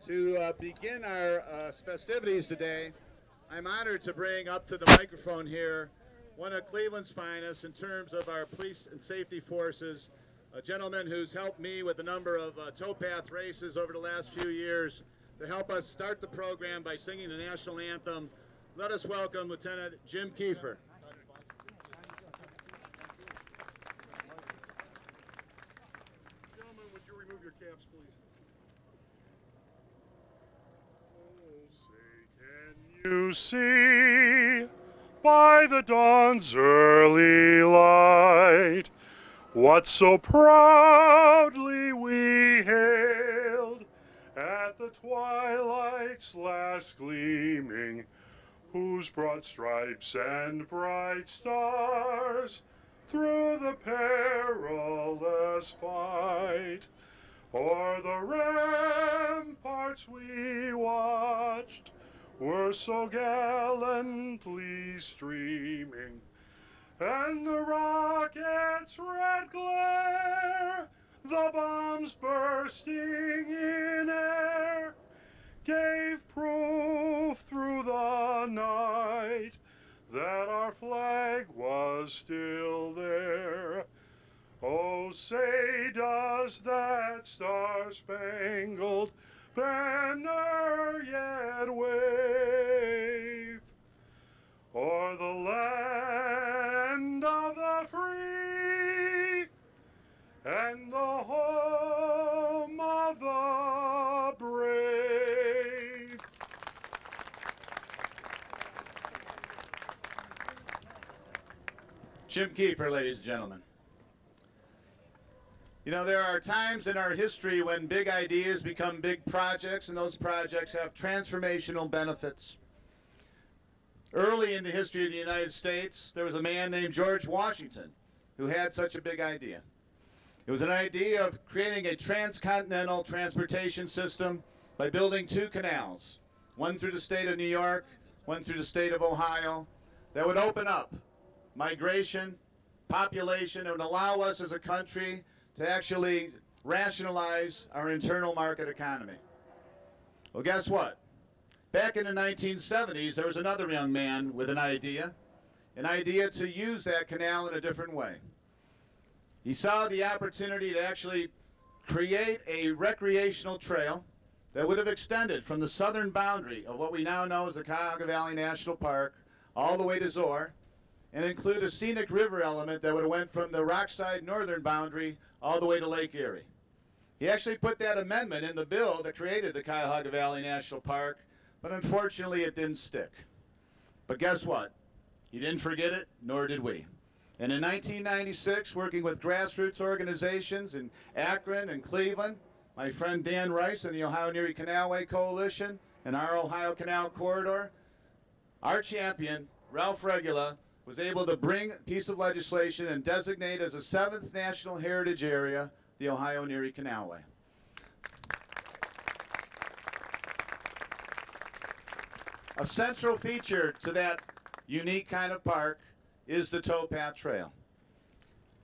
To begin our festivities today, I'm honored to bring up to the microphone here one of Cleveland's finest in terms of our police and safety forces, a gentleman who's helped me with a number of towpath races over the last few years to help us start the program by singing the national anthem. Let us welcome Lieutenant Jim Kiefer. Gentlemen, would you remove your caps, please? You see, by the dawn's early light, what so proudly we hailed at the twilight's last gleaming, whose broad stripes and bright stars through the perilous fight o'er the ramparts we watched were so gallantly streaming, and the rocket's red glare, the bombs bursting in air, gave proof through the night that our flag was still there. Oh, say does that star-spangled banner yet wave o'er the land of the free and the home of the brave? Jim Kiefer, ladies and gentlemen. You know, there are times in our history when big ideas become big projects, and those projects have transformational benefits. Early in the history of the United States, there was a man named George Washington who had such a big idea. It was an idea of creating a transcontinental transportation system by building two canals, one through the state of New York, one through the state of Ohio, that would open up migration, population, and would allow us as a country to actually rationalize our internal market economy. Well, guess what? Back in the 1970s, there was another young man with an idea to use that canal in a different way. He saw the opportunity to actually create a recreational trail that would have extended from the southern boundary of what we now know as the Cuyahoga Valley National Park all the way to Zor, and include a scenic river element that would have went from the Rockside northern boundary all the way to Lake Erie. He actually put that amendment in the bill that created the Cuyahoga Valley National Park, but unfortunately it didn't stick. But guess what? He didn't forget it, nor did we. And in 1996, working with grassroots organizations in Akron and Cleveland, my friend Dan Rice and the Ohio and Erie Canalway Coalition and our Ohio Canal Corridor, our champion, Ralph Regula, was able to bring a piece of legislation and designate as a 7th National Heritage Area the Ohio and Erie Canalway. A central feature to that unique kind of park is the Towpath Trail.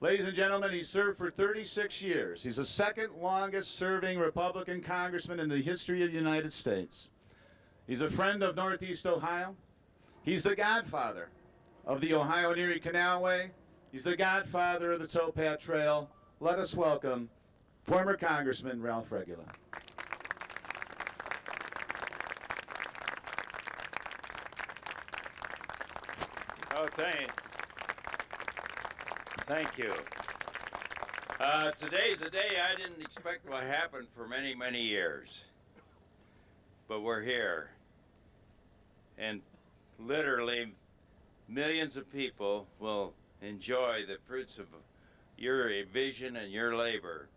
Ladies and gentlemen, he served for 36 years. He's the second longest serving Republican congressman in the history of the United States. He's a friend of Northeast Ohio. He's the godfather of the Ohio and Erie Canalway. He's the godfather of the Towpath Trail. Let us welcome former Congressman Ralph Regula. Oh, thank you. Today's a day I didn't expect would happen for many, many years. But we're here. And literally, millions of people will enjoy the fruits of your vision and your labor.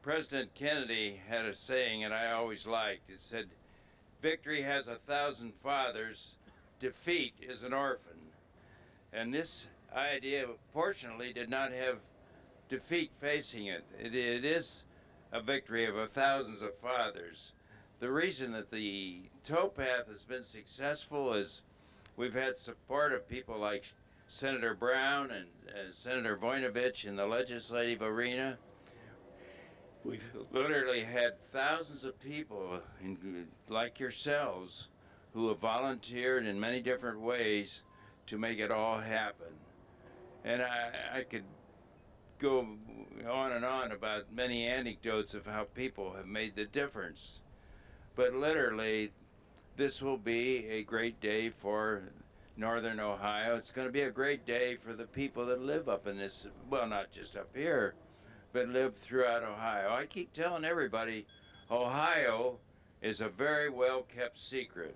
President Kennedy had a saying, and I always liked. It said, "Victory has 1,000 fathers, defeat is an orphan." And this idea, fortunately, did not have defeat facing it. It is a victory of 1,000s of fathers. The reason that the towpath has been successful is we've had support of people like Senator Brown and Senator Voinovich in the legislative arena. We've literally had thousands of people, like yourselves, who have volunteered in many different ways to make it all happen. And I could go on and on about many anecdotes of how people have made the difference. But literally, this will be a great day for Northern Ohio. It's going to be a great day for the people that live up in this, well, not just up here, but live throughout Ohio. I keep telling everybody, Ohio is a very well-kept secret.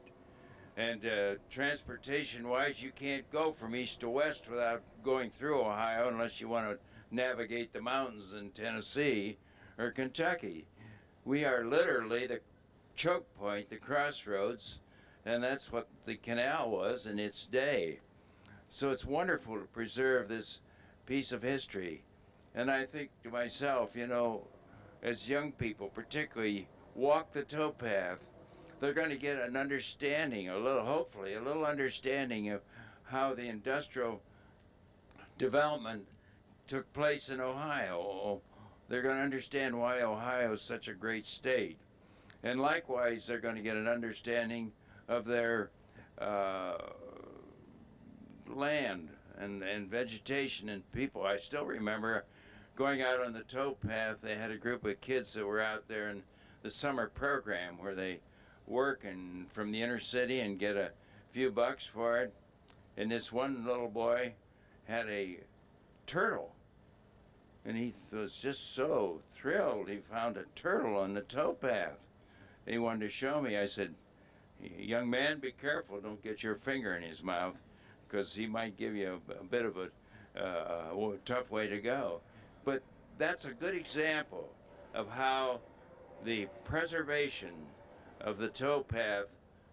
And transportation-wise, you can't go from east to west without going through Ohio unless you want to navigate the mountains in Tennessee or Kentucky. We are literally the choke point, the crossroads, and that's what the canal was in its day. So it's wonderful to preserve this piece of history. And I think to myself, you know, as young people particularly walk the towpath, they're going to get an understanding, hopefully a little understanding of how the industrial development took place in Ohio. They're going to understand why Ohio is such a great state. And likewise, they're going to get an understanding of their land and vegetation and people. I still remember going out on the towpath. They had a group of kids that were out there in the summer program where they work and from the inner city and get a few bucks for it. And this one little boy had a turtle, and he was just so thrilled he found a turtle on the towpath. He wanted to show me. I said, young man, be careful, don't get your finger in his mouth, because he might give you a bit of a tough way to go. But that's a good example of how the preservation of the towpath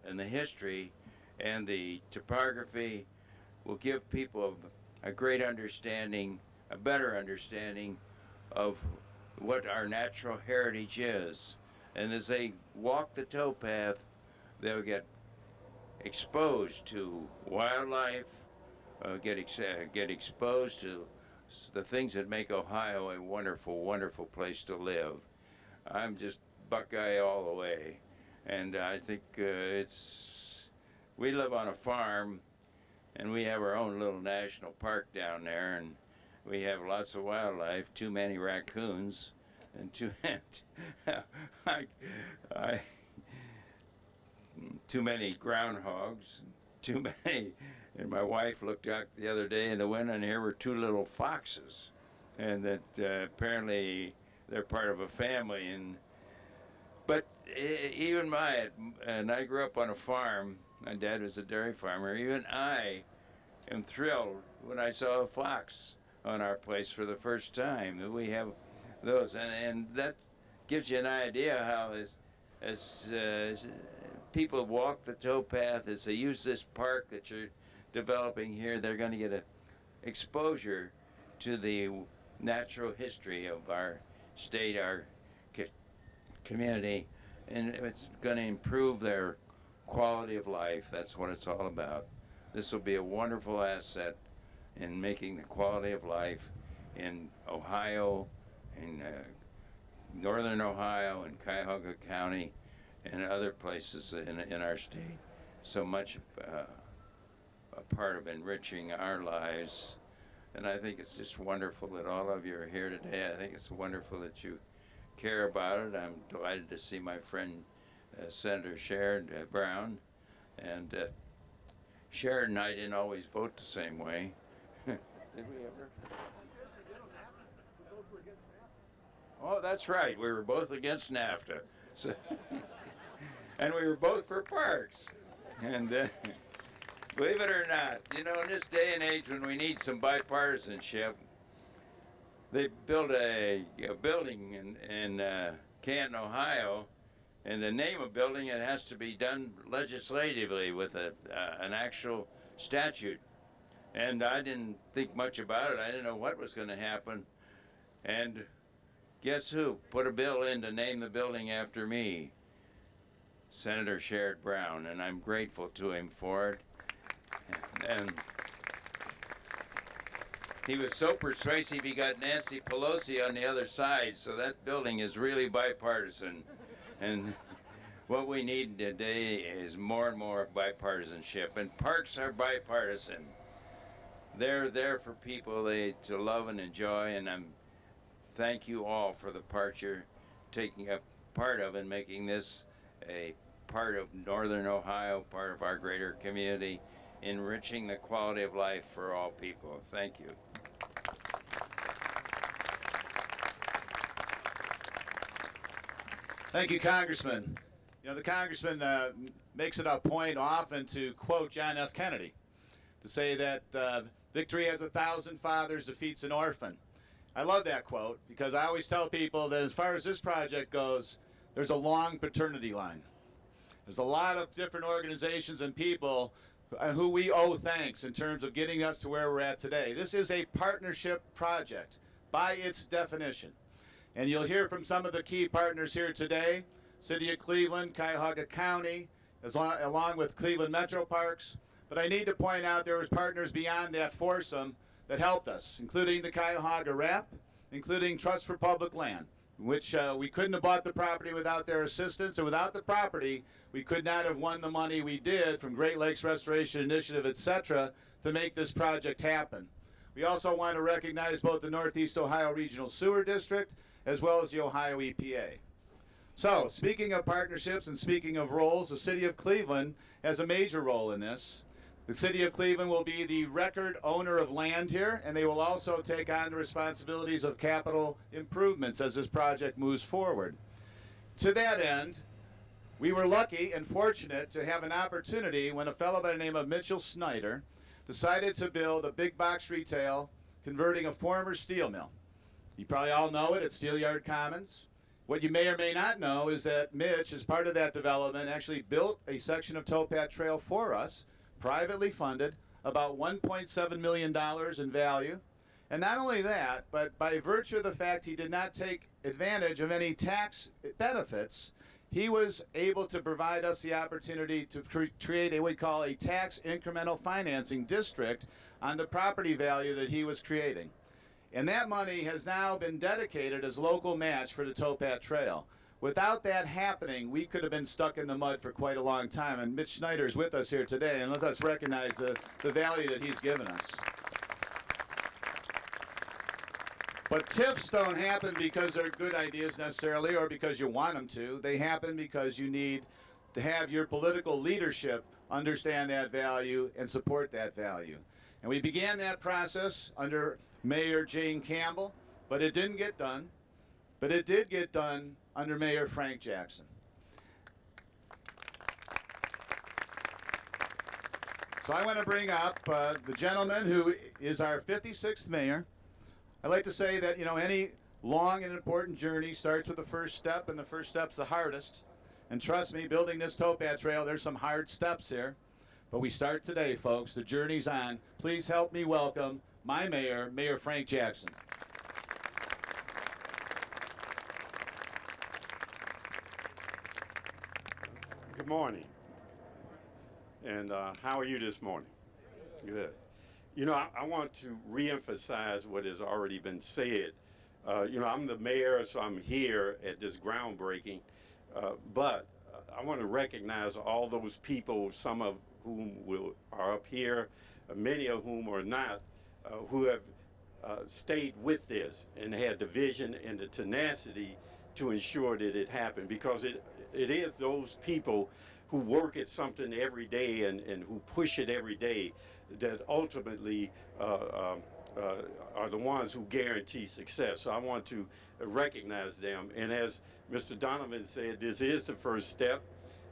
and the history and the topography will give people a great understanding, a better understanding of what our natural heritage is. And as they walk the towpath, they'll get exposed to wildlife, get exposed to the things that make Ohio a wonderful, wonderful place to live. I'm just Buckeye all the way. And I think we live on a farm, and we have our own little national park down there, and we have lots of wildlife, too many raccoons, and too many groundhogs, too many. And my wife looked out the other day in the window, and here were 2 little foxes, and that apparently they're part of a family. But even and I grew up on a farm. My dad was a dairy farmer. Even I am thrilled when I saw a fox on our place for the first time. That we have those, and that gives you an idea how as people walk the towpath, as they use this park that you're developing here, they're going to get an exposure to the natural history of our state, our community, and it's going to improve their quality of life. That's what it's all about. This will be a wonderful asset in making the quality of life in Ohio, in northern Ohio, and Cuyahoga County, and other places in our state. So much a part of enriching our lives. And I think it's just wonderful that all of you are here today. I think it's wonderful that you care about it. I'm delighted to see my friend Senator Sherrod Brown. And Sherrod and I didn't always vote the same way. Did we ever? Oh, that's right. We were both against NAFTA. So and we were both for parks. And believe it or not, you know, in this day and age when we need some bipartisanship, they built a building in Canton, Ohio, and to name a building, it has to be done legislatively with an actual statute. And I didn't think much about it. I didn't know what was going to happen. And guess who put a bill in to name the building after me? Senator Sherrod Brown, and I'm grateful to him for it. And He was so persuasive he got Nancy Pelosi on the other side, so that building is really bipartisan. And what we need today is more and more bipartisanship, and parks are bipartisan. They're there for people to love and enjoy, and thank you all for the part you're taking a part of in making this a part of Northern Ohio, part of our greater community, enriching the quality of life for all people. Thank you. Thank you, Congressman. You know, the Congressman makes it a point often to quote John F. Kennedy, to say that victory has 1,000 fathers defeats an orphan. I love that quote because I always tell people that as far as this project goes, there's a long paternity line. There's a lot of different organizations and people who we owe thanks in terms of getting us to where we're at today. This is a partnership project by its definition. And you'll hear from some of the key partners here today, City of Cleveland, Cuyahoga County, along with Cleveland Metroparks. But I need to point out there was partners beyond that foursome that helped us, including the Cuyahoga Rep, including Trust for Public Land, which we couldn't have bought the property without their assistance, and without the property, we could not have won the money we did from Great Lakes Restoration Initiative, etc., to make this project happen. We also want to recognize both the Northeast Ohio Regional Sewer District as well as the Ohio EPA. So, speaking of partnerships and speaking of roles, the City of Cleveland has a major role in this. The City of Cleveland will be the record owner of land here, and they will also take on the responsibilities of capital improvements as this project moves forward. To that end, we were lucky and fortunate to have an opportunity when a fellow by the name of Mitchell Snyder decided to build a big box retail converting a former steel mill. You probably all know it, it's Steelyard Commons. What you may or may not know is that Mitch, as part of that development, actually built a section of Towpath Trail for us, privately funded, about $1.7 million in value. And not only that, but by virtue of the fact he did not take advantage of any tax benefits, he was able to provide us the opportunity to create what we call a tax incremental financing district on the property value that he was creating. And that money has now been dedicated as local match for the Towpath Trail. Without that happening, we could have been stuck in the mud for quite a long time. And Mitch Snyder is with us here today, and let us recognize the value that he's given us. But TIFs don't happen because they're good ideas necessarily or because you want them to. They happen because you need to have your political leadership understand that value and support that value. And we began that process under Mayor Jane Campbell, but it didn't get done. But it did get done under Mayor Frank Jackson. So I want to bring up the gentleman who is our 56th mayor. I like to say that, you know, any long and important journey starts with the first step, and the first step's the hardest. And trust me, building this Towpath Trail, there's some hard steps here. But we start today, folks. The journey's on. Please help me welcome my mayor, Mayor Frank Jackson. Good morning. And how are you this morning? Good. You know, I want to reemphasize what has already been said. You know, I'm the mayor, so I'm here at this groundbreaking. But I want to recognize all those people, some of whom are up here, many of whom are not, who have stayed with this and had the vision and the tenacity to ensure that it happened, because it is those people who work at something every day and who push it every day that ultimately are the ones who guarantee success. So I want to recognize them. And as Mr. Donovan said, this is the first step.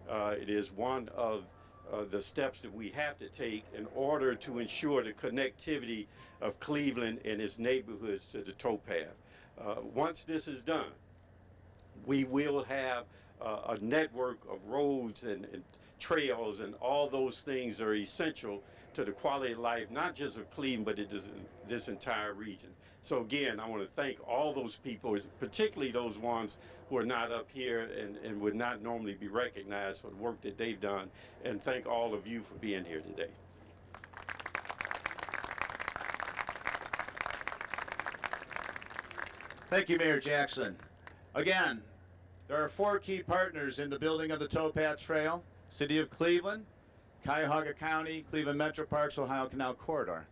It is one of the steps that we have to take in order to ensure the connectivity of Cleveland and its neighborhoods to the towpath. Once this is done, we will have a network of roads and trails and all those things that are essential to the quality of life, not just of Cleveland, but this entire region. So again, I want to thank all those people, particularly those ones who are not up here and would not normally be recognized for the work that they've done, and thank all of you for being here today. Thank you, Mayor Jackson. Again, there are 4 key partners in the building of the Towpath Trail: City of Cleveland, Cuyahoga County, Cleveland Metroparks, Ohio Canal Corridor.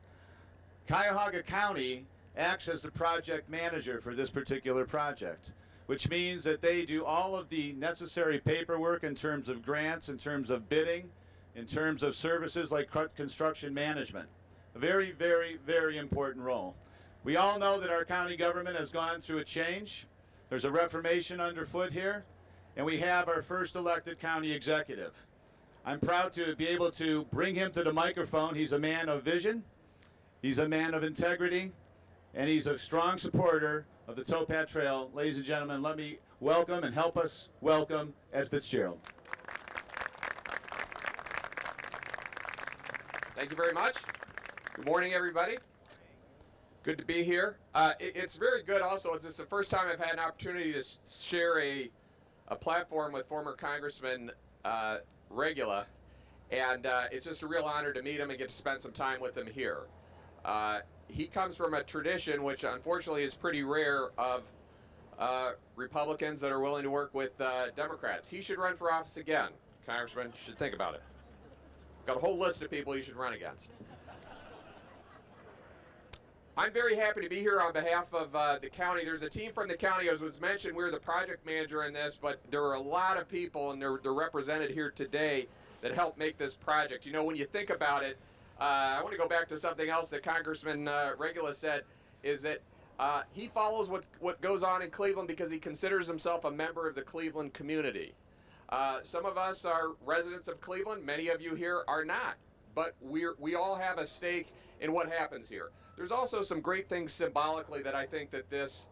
Cuyahoga County acts as the project manager for this particular project, which means that they do all of the necessary paperwork in terms of grants, in terms of bidding, in terms of services like construction management. A very, very, very important role. We all know that our county government has gone through a change. There's a reformation underfoot here, and we have our first elected county executive. I'm proud to be able to bring him to the microphone. He's a man of vision, he's a man of integrity, and he's a strong supporter of the Towpath Trail. Ladies and gentlemen, let me welcome and help us welcome Ed FitzGerald. Thank you very much. Good morning, everybody. Good to be here. It's very good also. It's the first time I've had an opportunity to share a platform with former Congressman Regula, and it's just a real honor to meet him and get to spend some time with him here. He comes from a tradition which unfortunately is pretty rare of Republicans that are willing to work with Democrats. He should run for office again. Congressman, you should think about it. Got a whole list of people you should run against. I'm very happy to be here on behalf of the county. There's a team from the county, as was mentioned. We're the project manager in this, but there are a lot of people, and they're represented here today, that helped make this project. You know, when you think about it, I want to go back to something else that Congressman Regula said, is that he follows what goes on in Cleveland because he considers himself a member of the Cleveland community. Some of us are residents of Cleveland. Many of you here are not. But we all have a stake in what happens here. There's also some great things symbolically that I think that this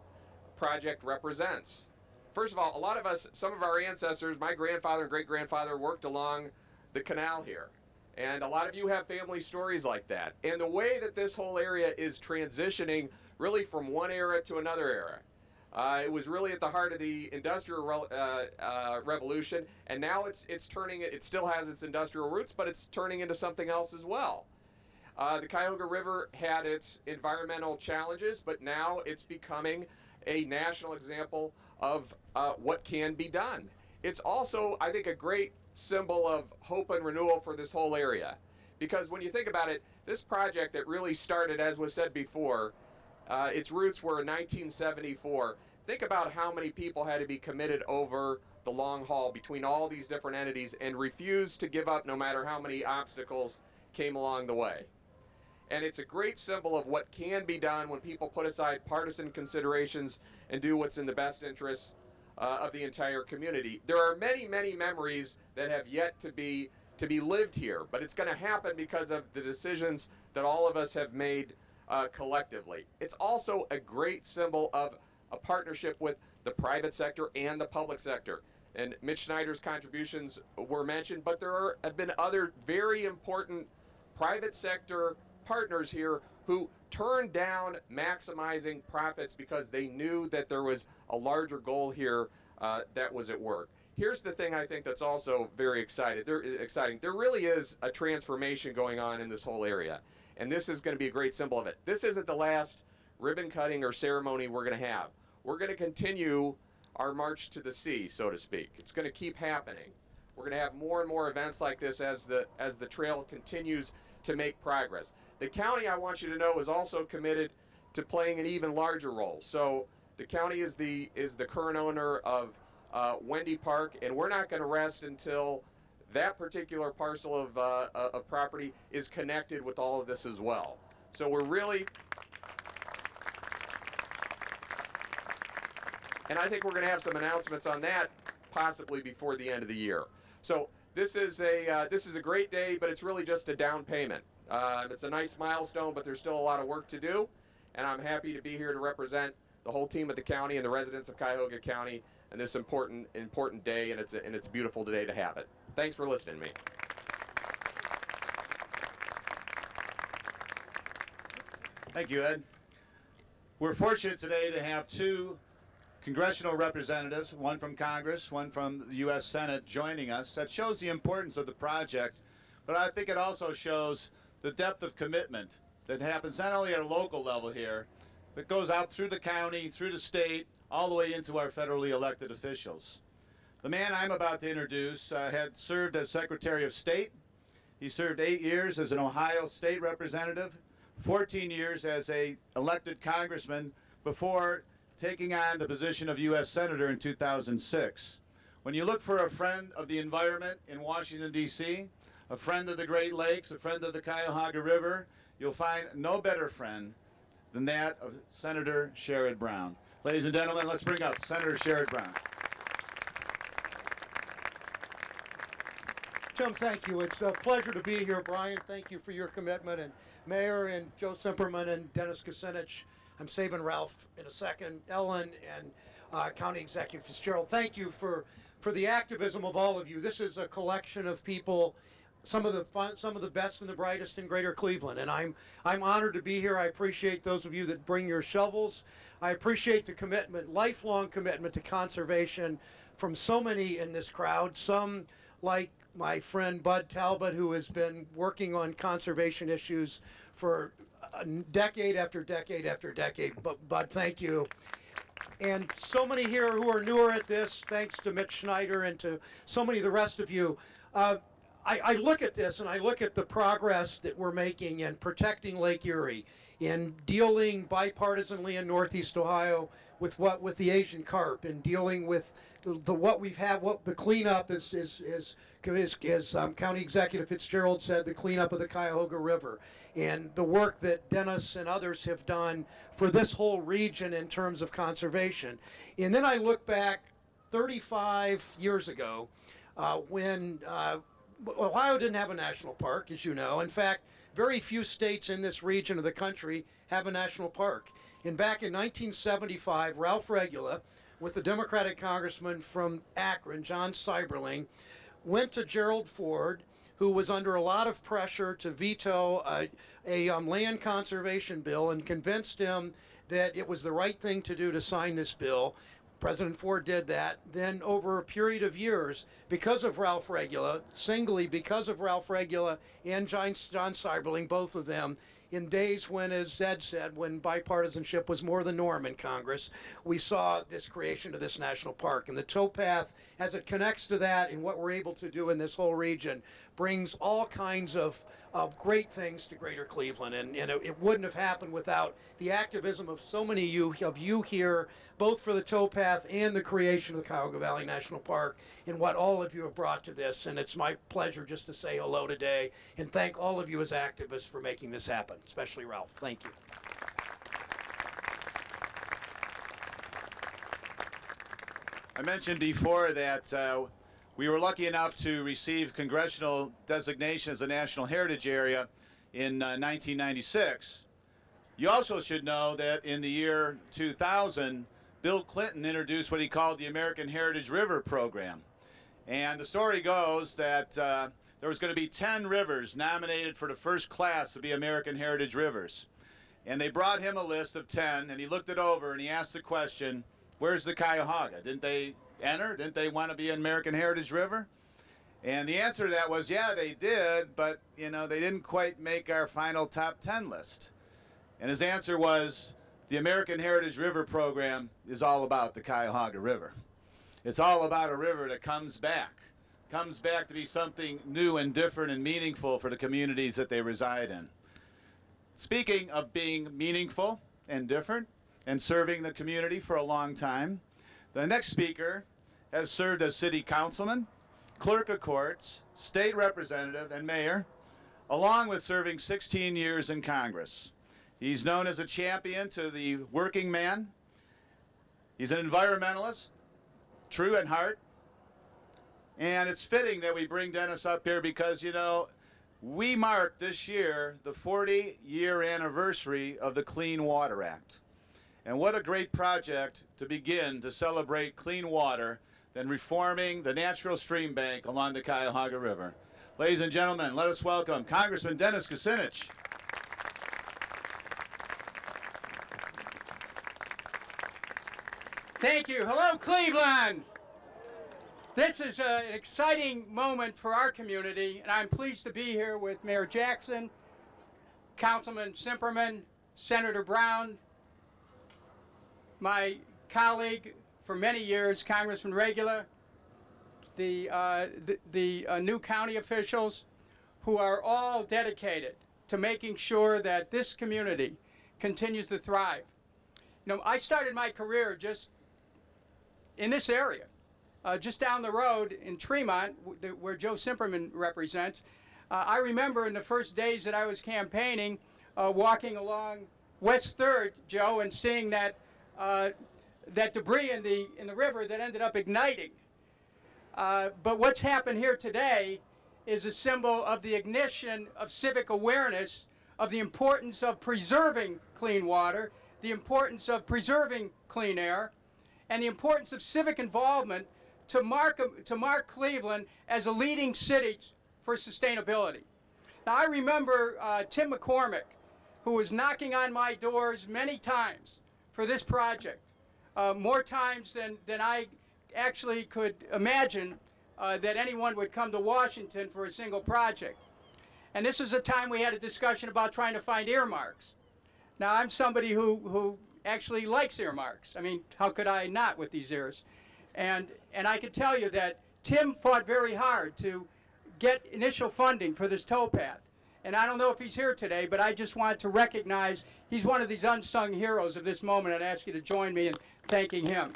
project represents. First of all, a lot of us, some of our ancestors, my grandfather and great-grandfather worked along the canal here. And a lot of you have family stories like that. And the way that this whole area is transitioning really from one era to another era. It was really at the heart of the Industrial Revolution, and now it's turning, it still has its industrial roots, but it's turning into something else as well. The Cuyahoga River had its environmental challenges, but now it's becoming a national example of what can be done. It's also, I think, a great symbol of hope and renewal for this whole area. Because when you think about it, this project that really started, as was said before, its roots were in 1974. Think about how many people had to be committed over the long haul between all these different entities and refused to give up no matter how many obstacles came along the way. And it's a great symbol of what can be done when people put aside partisan considerations and do what's in the best interests of the entire community. There are many, many memories that have yet to be lived here, but it's going to happen because of the decisions that all of us have made collectively. It's also a great symbol of a partnership with the private sector and the public sector. And Mitch Snyder's contributions were mentioned, but there have been other very important private sector partners here who turned down maximizing profits because they knew that there was a larger goal here that was at work. Here's the thing I think that's also very exciting. There really is a transformation going on in this whole area, and this is going to be a great symbol of it. This isn't the last ribbon cutting or ceremony we're going to have. We're going to continue our march to the sea, so to speak. It's going to keep happening. We're going to have more and more events like this as the trail continues to make progress. The county, I want you to know, is also committed to playing an even larger role. So the county is the current owner of Wendy Park, and we're not going to rest until that particular parcel of property is connected with all of this as well. So we're really, and I think we're going to have some announcements on that possibly before the end of the year. So this is a great day, but it's really just a down payment. It's a nice milestone, but there's still a lot of work to do, and I'm happy to be here to represent the whole team of the county and the residents of Cuyahoga County on this important day, and it's a beautiful day to have it. Thanks for listening to me. Thank you, Ed. We're fortunate today to have 2 congressional representatives, one from Congress, one from the U.S. Senate, joining us. That shows the importance of the project, but I think it also shows the depth of commitment that happens not only at a local level here, that goes out through the county, through the state, all the way into our federally elected officials. The man I'm about to introduce had served as Secretary of State. He served 8 years as an Ohio State Representative, 14 years as an elected congressman before taking on the position of U.S. Senator in 2006. When you look for a friend of the environment in Washington, D.C., a friend of the Great Lakes, a friend of the Cuyahoga River, you'll find no better friend than that of Senator Sherrod Brown. Ladies and gentlemen, let's bring up Senator Sherrod Brown. Tim, thank you. It's a pleasure to be here. Brian, thank you for your commitment. And Mayor and Joe Cimperman and Dennis Kucinich. I'm saving Ralph in a second. Ellen and County Executive FitzGerald. Thank you for the activism of all of you. This is a collection of people, some of the best and the brightest in Greater Cleveland, and I'm honored to be here. I appreciate those of you that bring your shovels. I appreciate the commitment, lifelong commitment to conservation from so many in this crowd. Some like my friend Bud Talbot, who has been working on conservation issues for a decade after decade after decade. But Bud, thank you. And so many here who are newer at this, thanks to Mitch Schneider and to so many of the rest of you. I look at this and I look at the progress that we're making in protecting Lake Erie, in dealing bipartisanly in Northeast Ohio with the Asian carp, and dealing with what we've had, what the cleanup is County Executive FitzGerald said, the cleanup of the Cuyahoga River, and the work that Dennis and others have done for this whole region in terms of conservation. And then I look back 35 years ago when Ohio didn't have a national park, as you know. In fact, very few states in this region of the country have a national park. And back in 1975, Ralph Regula, with the Democratic congressman from Akron, John Seiberling, went to Gerald Ford, who was under a lot of pressure to veto a land conservation bill, and convinced him that it was the right thing to do to sign this bill. President Ford did that. Then over a period of years, because of Ralph Regula, singly because of Ralph Regula and John Seiberling, both of them, in days when, as Ed said, when bipartisanship was more the norm in Congress, we saw this creation of this national park. And the towpath, as it connects to that and what we're able to do in this whole region, brings all kinds of great things to Greater Cleveland. And it wouldn't have happened without the activism of so many of you here, both for the towpath and the creation of the Cuyahoga Valley National Park, and what all of you have brought to this. And it's my pleasure just to say hello today and thank all of you as activists for making this happen, especially Ralph. Thank you. I mentioned before that we were lucky enough to receive congressional designation as a National Heritage Area in 1996. You also should know that in the year 2000, Bill Clinton introduced what he called the American Heritage River Program. And the story goes that there was going to be 10 rivers nominated for the first class to be American Heritage Rivers. And they brought him a list of 10, and he looked it over and he asked the question, where's the Cuyahoga? Didn't they enter? Didn't they want to be an American Heritage River? And the answer to that was, yeah, they did, but you know, they didn't quite make our final top 10 list. And his answer was, the American Heritage River Program is all about the Cuyahoga River. It's all about a river that comes back to be something new and different and meaningful for the communities that they reside in. Speaking of being meaningful and different and serving the community for a long time, the next speaker has served as city councilman, clerk of courts, state representative, and mayor, along with serving 16 years in Congress. He's known as a champion to the working man. He's an environmentalist, true at heart. And it's fitting that we bring Dennis up here because, you know, we mark this year the 40-year anniversary of the Clean Water Act. And what a great project to begin to celebrate clean water than reforming the natural stream bank along the Cuyahoga River. Ladies and gentlemen, let us welcome Congressman Dennis Kucinich. Thank you. Hello, Cleveland. This is an exciting moment for our community, and I'm pleased to be here with Mayor Jackson, Councilman Cimperman, Senator Brown, my colleague for many years, Congressman Regula, the new county officials who are all dedicated to making sure that this community continues to thrive. You know, I started my career just in this area, just down the road in Tremont, where Joe Cimperman represents. I remember in the first days that I was campaigning, walking along West 3rd, Joe, and seeing that that debris in the river that ended up igniting. But what's happened here today is a symbol of the ignition of civic awareness of the importance of preserving clean water, the importance of preserving clean air, and the importance of civic involvement to mark Cleveland as a leading city for sustainability. Now, I remember Tim McCormick, who was knocking on my doors many times for this project, more times than I actually could imagine that anyone would come to Washington for a single project. And this was a time we had a discussion about trying to find earmarks. Now, I'm somebody who actually likes earmarks. I mean, how could I not with these ears? And I can tell you that Tim fought very hard to get initial funding for this towpath. And I don't know if he's here today, but I just want to recognize he's one of these unsung heroes of this moment, and ask you to join me in thanking him.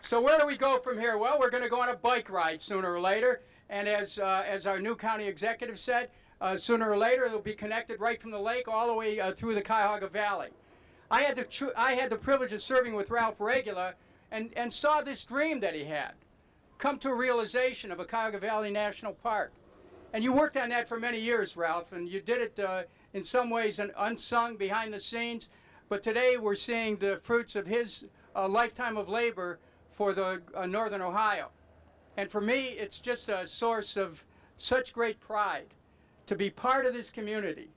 So where do we go from here? Well, we're going to go on a bike ride sooner or later, and as our new county executive said, sooner or later it'll be connected right from the lake all the way through the Cuyahoga Valley. I had the privilege of serving with Ralph Regula and saw this dream that he had come to a realization of a Cuyahoga Valley National Park. And you worked on that for many years, Ralph, and you did it in some ways unsung behind the scenes, but today we're seeing the fruits of his lifetime of labor for the Northern Ohio. And for me, it's just a source of such great pride to be part of this community,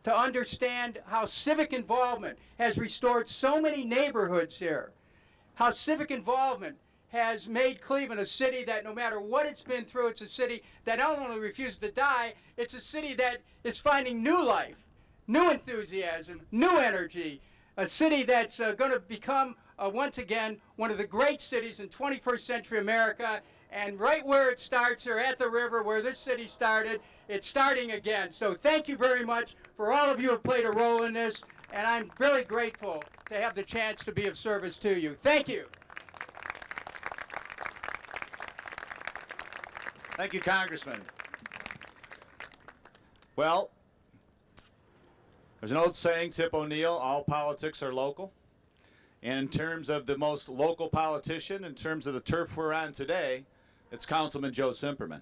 to understand how civic involvement has restored so many neighborhoods here, how civic involvement has made Cleveland a city that no matter what it's been through, it's a city that not only refuses to die, it's a city that is finding new life, new enthusiasm, new energy, a city that's going to become once again one of the great cities in 21st century America. And right where it starts here at the river, where this city started, it's starting again. So thank you very much for all of you who have played a role in this, and I'm very grateful to have the chance to be of service to you. Thank you. Thank you, Congressman. Well, there's an old saying, Tip O'Neill, all politics are local. And in terms of the most local politician, in terms of the turf we're on today, it's Councilman Joe Cimperman.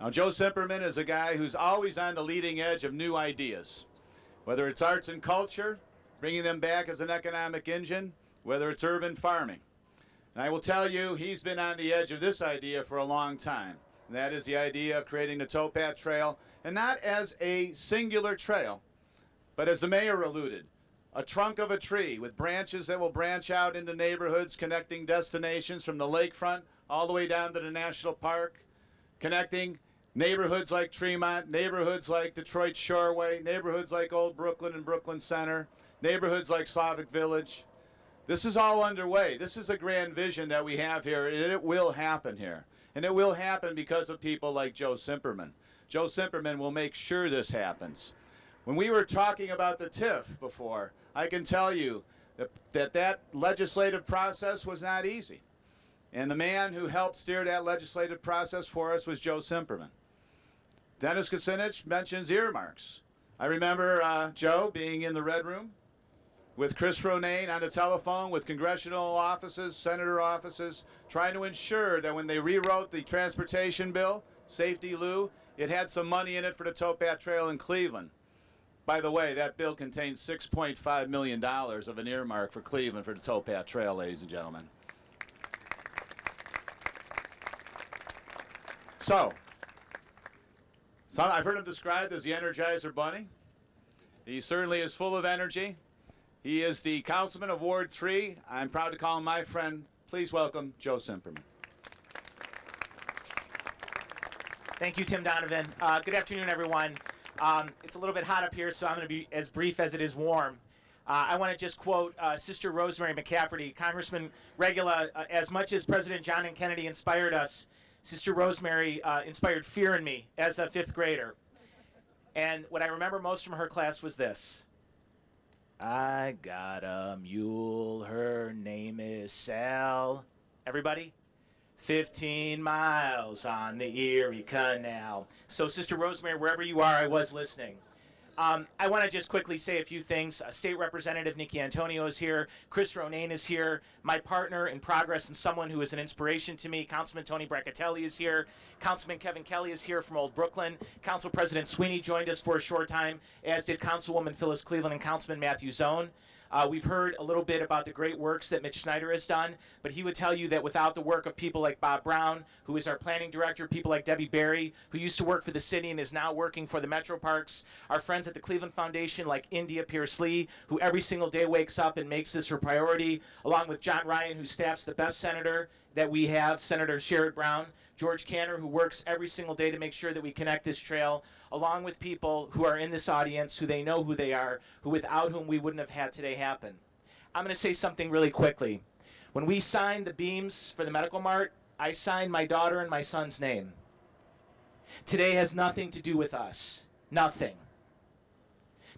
Now, Joe Cimperman is a guy who's always on the leading edge of new ideas, whether it's arts and culture, bringing them back as an economic engine, whether it's urban farming. And I will tell you, he's been on the edge of this idea for a long time. And that is the idea of creating the Towpath Trail, and not as a singular trail, but as the mayor alluded, a trunk of a tree with branches that will branch out into neighborhoods, connecting destinations from the lakefront all the way down to the national park, connecting neighborhoods like Tremont, neighborhoods like Detroit Shoreway, neighborhoods like Old Brooklyn and Brooklyn Center, neighborhoods like Slavic Village. This is all underway. This is a grand vision that we have here, and it will happen here. And it will happen because of people like Joe Cimperman. Joe Cimperman will make sure this happens. When we were talking about the TIF before, I can tell you that legislative process was not easy. And the man who helped steer that legislative process for us was Joe Cimperman. Dennis Kucinich mentions earmarks. I remember Joe being in the Red Room with Chris Ronayne on the telephone with congressional offices, senator offices, trying to ensure that when they rewrote the transportation bill, Safety Lou, it had some money in it for the Towpath Trail in Cleveland. By the way, that bill contains $6.5 million of an earmark for Cleveland for the Towpath Trail, ladies and gentlemen. So I've heard him described as the Energizer Bunny. He certainly is full of energy. He is the councilman of Ward 3. I'm proud to call him my friend. Please welcome Joe Cimperman. Thank you, Tim Donovan. Good afternoon, everyone. It's a little bit hot up here, so I'm going to be as brief as it is warm. I want to just quote Sister Rosemary McCafferty. Congressman Regula, as much as President John F. Kennedy inspired us, Sister Rosemary inspired fear in me as a 5th grader. And what I remember most from her class was this. I got a mule, her name is Sal. Everybody? 15 miles on the Erie Canal. So, Sister Rosemary, wherever you are, I was listening. I want to just quickly say a few things. State Representative Nikki Antonio is here. Chris Ronayne is here. My partner in progress and someone who is an inspiration to me, Councilman Tony Braccatelli is here. Councilman Kevin Kelly is here from Old Brooklyn. Council President Sweeney joined us for a short time, as did Councilwoman Phyllis Cleveland and Councilman Matthew Zone. We've heard a little bit about the great works that Mitch Schneider has done, but he would tell you that without the work of people like Bob Brown, who is our planning director, people like Debbie Berry, who used to work for the city and is now working for the Metroparks, our friends at the Cleveland Foundation like India Pierce-Lee, who every single day wakes up and makes this her priority, along with John Ryan, who staffs the best senator that we have, Senator Sherrod Brown, George Canner, who works every single day to make sure that we connect this trail, along with people who are in this audience, who they know who they are, who without whom we wouldn't have had today happen. I'm going to say something really quickly. When we signed the beams for the Medical Mart, I signed my daughter and my son's name. Today has nothing to do with us. Nothing.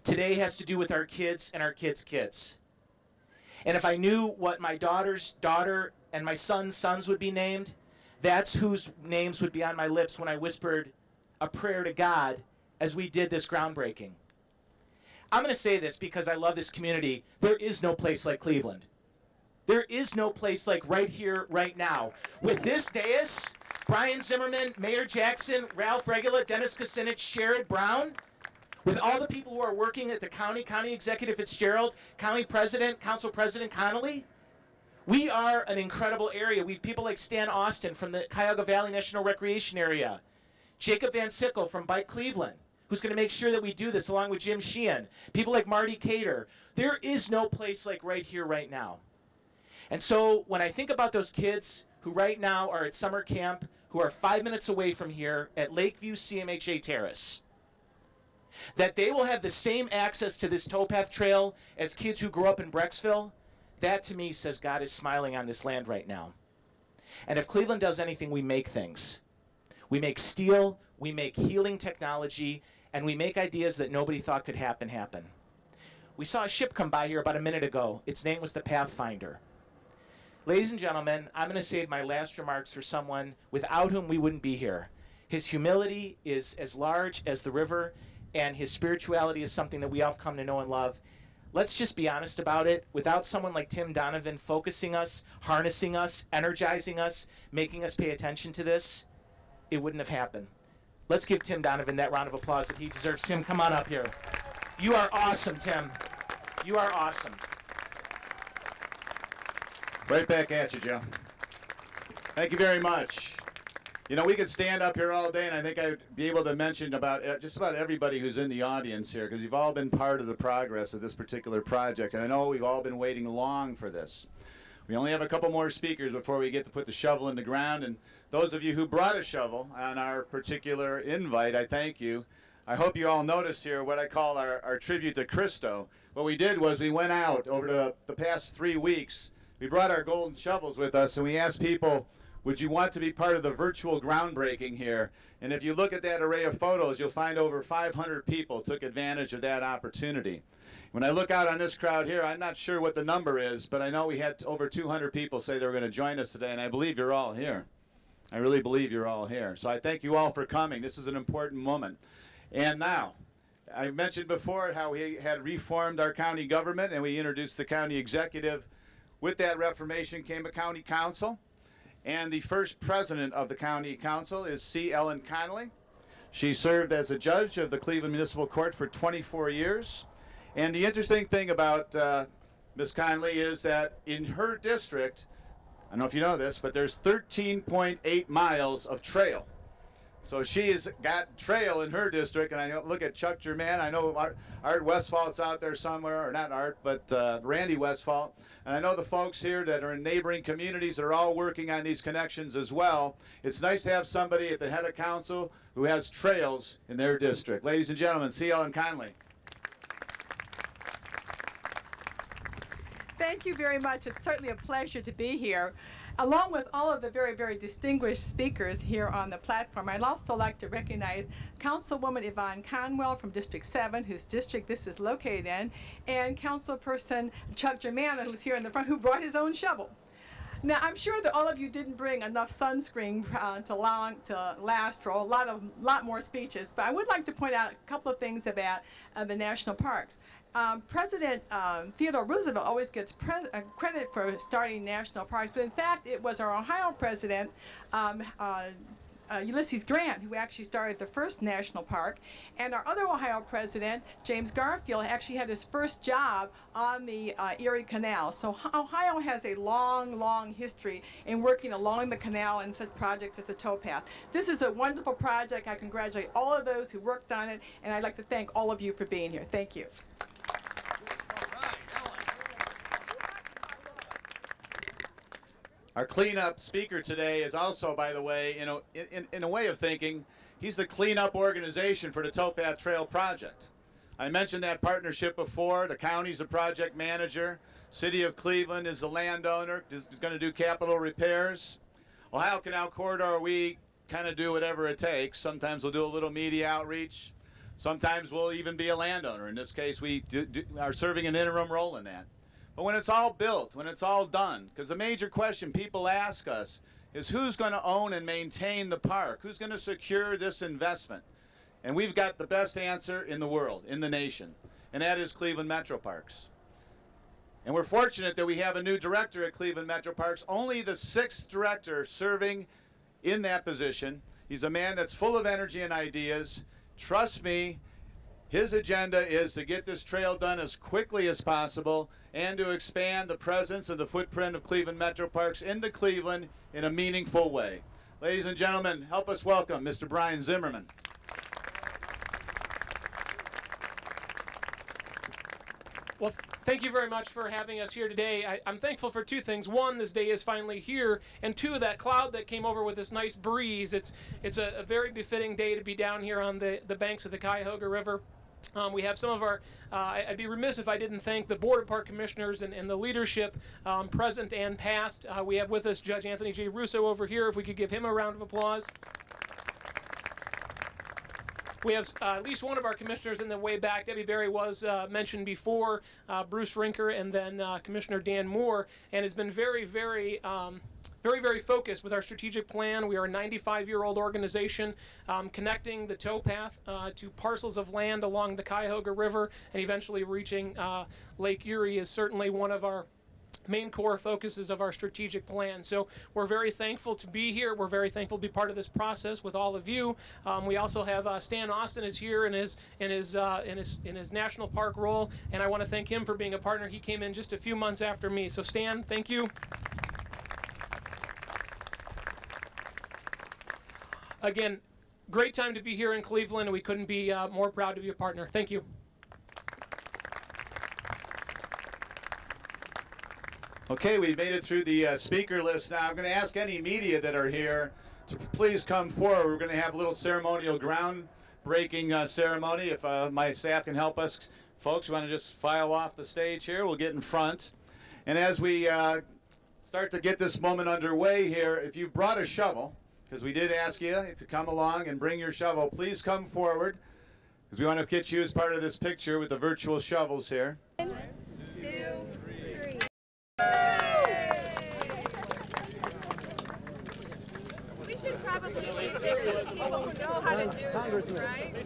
Today has to do with our kids and our kids' kids. And if I knew what my daughter's daughter and my son's sons would be named, that's whose names would be on my lips when I whispered a prayer to God as we did this groundbreaking. I'm going to say this because I love this community. There is no place like Cleveland. There is no place like right here, right now. With this dais, Brian Zimmerman, Mayor Jackson, Ralph Regula, Dennis Kucinich, Sherrod Brown, with all the people who are working at the county Executive FitzGerald, County President, Council President Connolly, we are an incredible area. We have people like Stan Austin from the Cuyahoga Valley National Recreation Area, Jacob Van Sickle from Bike Cleveland, who's going to make sure that we do this along with Jim Sheehan, people like Marty Cater. There is no place like right here, right now. And so when I think about those kids who right now are at summer camp, who are 5 minutes away from here at Lakeview CMHA Terrace, that they will have the same access to this Towpath Trail as kids who grew up in Brecksville, that to me says God is smiling on this land right now. And if Cleveland does anything, we make things. We make steel, we make healing technology, and we make ideas that nobody thought could happen. We saw a ship come by here about a minute ago. Its name was the Pathfinder. Ladies and gentlemen, I'm going to save my last remarks for someone without whom we wouldn't be here. His humility is as large as the river, and his spirituality is something that we all come to know and love. Let's just be honest about it. Without someone like Tim Donovan focusing us, harnessing us, energizing us, making us pay attention to this, it wouldn't have happened. Let's give Tim Donovan that round of applause that he deserves. Tim, come on up here. You are awesome, Tim. You are awesome. Right back at you, Joe. Thank you very much. You know, we could stand up here all day, and I think I'd be able to mention about just about everybody who's in the audience here, because you've all been part of the progress of this particular project, and I know we've all been waiting long for this. We only have a couple more speakers before we get to put the shovel in the ground, and those of you who brought a shovel on our particular invite, I thank you. I hope you all noticed here what I call our tribute to Cristo. What we did was we went out over the past 3 weeks. We brought our golden shovels with us, and we asked people, would you want to be part of the virtual groundbreaking here? And if you look at that array of photos, you'll find over 500 people took advantage of that opportunity. When I look out on this crowd here, I'm not sure what the number is, but I know we had over 200 people say they were going to join us today, and I believe you're all here. I really believe you're all here. So I thank you all for coming. This is an important moment. And now, I mentioned before how we had reformed our county government, and we introduced the county executive. With that reformation came a county council. And the first president of the county council is C. Ellen Connolly. She served as a judge of the Cleveland Municipal Court for 24 years. And the interesting thing about Ms. Connolly is that in her district, I don't know if you know this, but there's 13.8 miles of trail. So she's got trail in her district, and I look at Chuck German. I know Art Westfall's out there somewhere, or not Art, but Randy Westfall. And I know the folks here that are in neighboring communities that are all working on these connections as well. It's nice to have somebody at the head of council who has trails in their district. Ladies and gentlemen, see Ellen Conley. Thank you very much. It's certainly a pleasure to be here. Along with all of the very, very distinguished speakers here on the platform, I'd also like to recognize Councilwoman Yvonne Conwell from District 7, whose district this is located in, and Councilperson Chuck German, who's here in the front, who brought his own shovel. Now, I'm sure that all of you didn't bring enough sunscreen to last for a lot more speeches, but I would like to point out a couple of things about the national parks. President Theodore Roosevelt always gets credit for starting national parks, but in fact, it was our Ohio president, Ulysses Grant, who actually started the first national park, and our other Ohio president, James Garfield, actually had his first job on the Erie Canal. So Ohio has a long, long history in working along the canal and such projects as the Towpath. This is a wonderful project. I congratulate all of those who worked on it, and I'd like to thank all of you for being here. Thank you. Our cleanup speaker today is also, by the way, in a way of thinking, he's the cleanup organization for the Towpath Trail project. I mentioned that partnership before. The county's the project manager. City of Cleveland is the landowner, is going to do capital repairs. Ohio Canal Corridor, we kind of do whatever it takes. Sometimes we'll do a little media outreach. Sometimes we'll even be a landowner. In this case, we are serving an interim role in that. But when it's all built, when it's all done, because the major question people ask us is who's going to own and maintain the park? Who's going to secure this investment? And we've got the best answer in the world, in the nation, and that is Cleveland Metroparks. And we're fortunate that we have a new director at Cleveland Metroparks, only the 6th director serving in that position. He's a man that's full of energy and ideas. Trust me, his agenda is to get this trail done as quickly as possible and to expand the presence and the footprint of Cleveland Metroparks into Cleveland in a meaningful way. Ladies and gentlemen, help us welcome Mr. Brian Zimmerman. Well, thank you very much for having us here today. I'm thankful for two things. One, this day is finally here, and two, that cloud that came over with this nice breeze. It's a very befitting day to be down here on the banks of the Cuyahoga River. We have some of our, I'd be remiss if I didn't thank the Board of Park Commissioners and the leadership, present and past. We have with us Judge Anthony J. Russo over here, if we could give him a round of applause. We have at least one of our commissioners in the way back. Debbie Berry was mentioned before, Bruce Rinker, and then Commissioner Dan Moore, and has been very, very focused with our strategic plan. We are a 95-year-old organization connecting the towpath to parcels of land along the Cuyahoga River, and eventually reaching Lake Erie is certainly one of our main core focuses of our strategic plan. So we're very thankful to be here. We're very thankful to be part of this process with all of you. We also have Stan Austin is here in his national park role, and I want to thank him for being a partner. He came in just a few months after me. So Stan, thank you. Again, great time to be here in Cleveland, and we couldn't be more proud to be a partner. Thank you. Okay, we've made it through the speaker list now. I'm going to ask any media that are here to please come forward. We're going to have a little ceremonial groundbreaking ceremony. If my staff can help us, folks, we want to just file off the stage here. We'll get in front. And as we start to get this moment underway here, if you've brought a shovel, because we did ask you to come along and bring your shovel, please come forward, because we want to get you as part of this picture with the virtual shovels here. 1, 2, 3. We should probably leave this to the people who know how to do this, right? The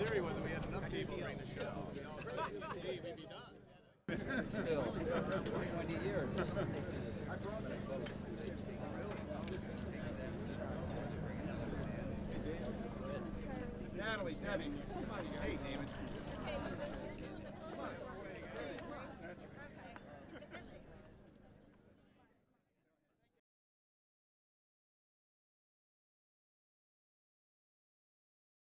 theory was that we had enough people bring the shovel. We'd be done. Still, 20 years. Natalie, Debbie, hey, David.